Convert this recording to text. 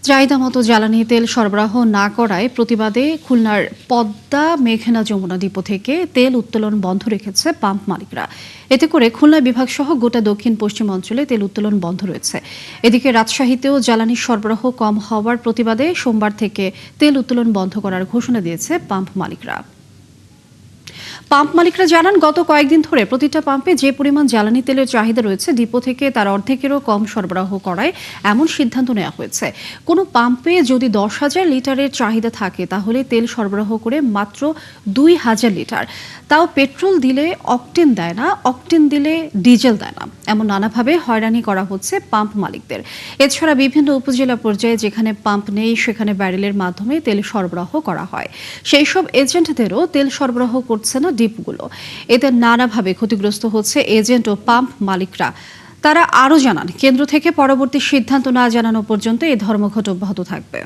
চাহিদা মতো জ্বালানি তেল সরবরাহ না করায় প্রতিবাদে খুলনার পদ্মা মেঘনা যমুনা ডিপো থেকে তেল উত্তোলন বন্ধ রেখেছে পাম্প মালিকরা। এতে করে খুলনা বিভাগ সহ গোটা দক্ষিণ পশ্চিম অঞ্চলে তেল উত্তোলন বন্ধ রয়েছে। এদিকে রাজশাহীতেও জ্বালানি সরবরাহ কম হওয়ার প্রতিবাদে সোমবার থেকে তেল উত্তোলন বন্ধ করার ঘোষণা দিয়েছে পাম্প মালিকরা। পাম্প মালিকরা জানান, গত কয়েকদিন ধরে প্রতিটা পাম্পে যে পরিমাণ জ্বালানি তেলের চাহিদা রয়েছে ডিপো থেকে তার অর্ধেকেরও কম সরবরাহ করায় এমন সিদ্ধান্ত নেওয়া হয়েছে। কোনো পাম্পে যদি 10,000 লিটারের চাহিদা থাকে তাহলে তেল সরবরাহ করে মাত্র 2,000 লিটার, তাও পেট্রোল দিলে অকটেন দেয় না, অকটেন দিলে ডিজেল দেয় না। এমন নানাভাবে হয়রানি করা হচ্ছে পাম্প মালিকদের। এছাড়া বিভিন্ন উপজেলা পর্যায়ে যেখানে পাম্প নেই সেখানে ব্যারেলের মাধ্যমে তেল সরবরাহ করা হয়। সেই সব এজেন্টদেরও তেল সরবরাহ করছে না ডিপোগুলো। এতে নানাভাবে ক্ষতিগ্রস্ত হচ্ছে এজেন্ট ও পাম্প মালিকরা। তারা আরও জানান, কেন্দ্র থেকে পরবর্তী সিদ্ধান্ত না জানানো পর্যন্ত এই ধর্মঘট অব্যাহত থাকবে।